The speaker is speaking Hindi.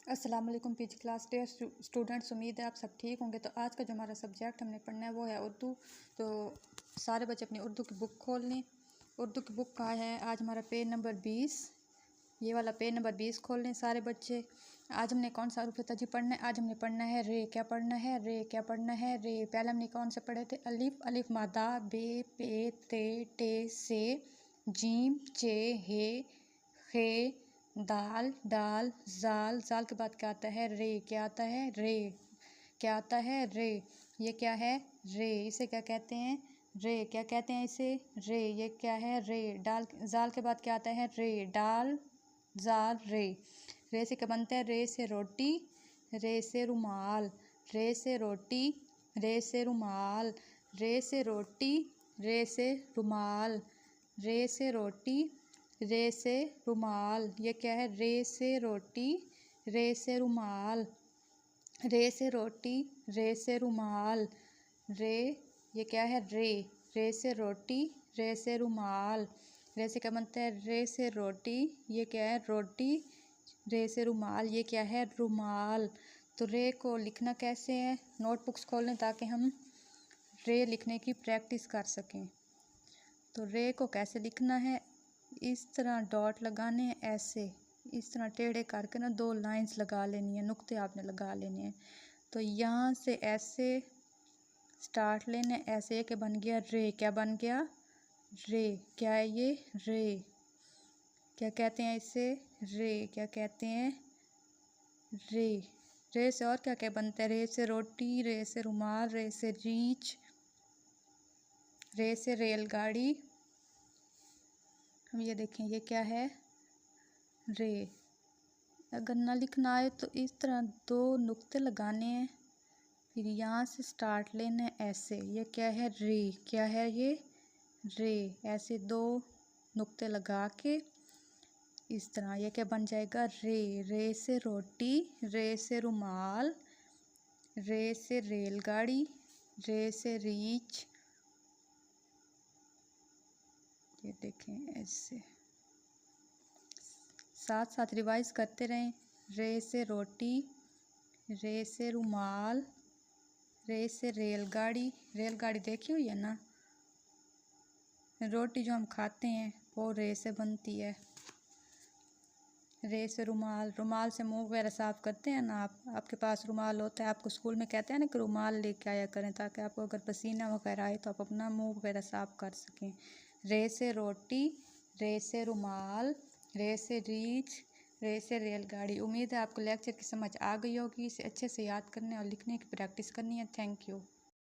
अस्सलाम वालेकुम पीजी क्लास डे स्टूडेंट्स, उम्मीद है आप सब ठीक होंगे। तो आज का जो हमारा सब्जेक्ट हमने पढ़ना है वो है उर्दू। तो सारे बच्चे अपनी उर्दू की बुक खोल लें। उर्दू की बुक का है आज हमारा पेज नंबर 20। ये वाला पेज नंबर 20 खोल लें सारे बच्चे। आज हमने कौन सा हरूफ तजी पढ़ना है? आज हमने पढ़ना है रे। क्या पढ़ना है? रे। क्या पढ़ना है? रे। पहले हमने कौन से पढ़े थे? अलिफ, अलिफ मादा, बे, पे, ते, टे, से, जीम, चे, हे, खे, दाल, डाल, जाल, जाल के बाद क्या आता है? रे। क्या आता है? रे। क्या आता है? रे। ये क्या है? रे। इसे क्या कहते हैं? रे। क्या कहते हैं इसे? रे। ये क्या है? रे। डाल, जाल के बाद क्या आता है? रे। डाल, जाल, रे। रे से क्या बनता है? रे से रोटी, रे से रुमाल, रे से रोटी, रे से रुमाल, रे से रोटी, रे से रुमाल, रे से रोटी, रे से रुमाल। ये क्या है? रे से रोटी, रे से रुमाल, रे से रोटी, रे से रुमाल, रे। ये क्या है? रे। रे से रोटी, रे से रुमाल। रे से क्या बनता है? रे से रोटी। ये क्या है? रोटी, रे से रुमाल। ये क्या है? रुमाल। तो रे को लिखना कैसे है? नोटबुक्स खोल लें ताकि हम रे लिखने की प्रैक्टिस कर सकें। तो रे को कैसे लिखना है? इस तरह डॉट लगाने हैं, ऐसे इस तरह टेढ़े करके ना दो लाइंस लगा लेनी है, नुक्ते आपने लगा लेने हैं। तो यहाँ से ऐसे स्टार्ट लेने, ऐसे के बन गया रे। क्या बन गया? रे। क्या है ये? रे। क्या कहते हैं इसे? रे। क्या कहते हैं? रे। रे से और क्या क्या बनता है? रे से रोटी, रे से रुमाल, रे से रीछ, रे से रेलगाड़ी। हम ये देखें, ये क्या है? रे। अगर ना लिखना आए तो इस तरह दो नुक्ते लगाने हैं, फिर यहाँ से स्टार्ट लेना है ऐसे। ये क्या है? रे। क्या है ये? रे। ऐसे दो नुक्ते लगा के इस तरह ये क्या बन जाएगा? रे। रे से रोटी, रे से रुमाल, रे से रेलगाड़ी, रे से रीछ। ये देखें ऐसे साथ साथ रिवाइज करते रहें। रे से रोटी, रे से रुमाल, रे से रेलगाड़ी। रेलगाड़ी देखी हुई है ना? रोटी जो हम खाते हैं वो रे से बनती है। रे से रुमाल, रुमाल से मुंह वगैरह साफ़ करते हैं ना आप, आपके पास रुमाल होता है, आपको स्कूल में कहते हैं ना कि रुमाल लेके आया करें ताकि आपको अगर पसीना वगैरह आए तो आप अपना मुंह वगैरह साफ़ कर सकें। रे से रोटी, रे से रुमाल, रे से रीछ, रे से रेलगाड़ी। उम्मीद है आपको लेक्चर की समझ आ गई होगी। इसे अच्छे से याद करने और लिखने की प्रैक्टिस करनी है। Thank you.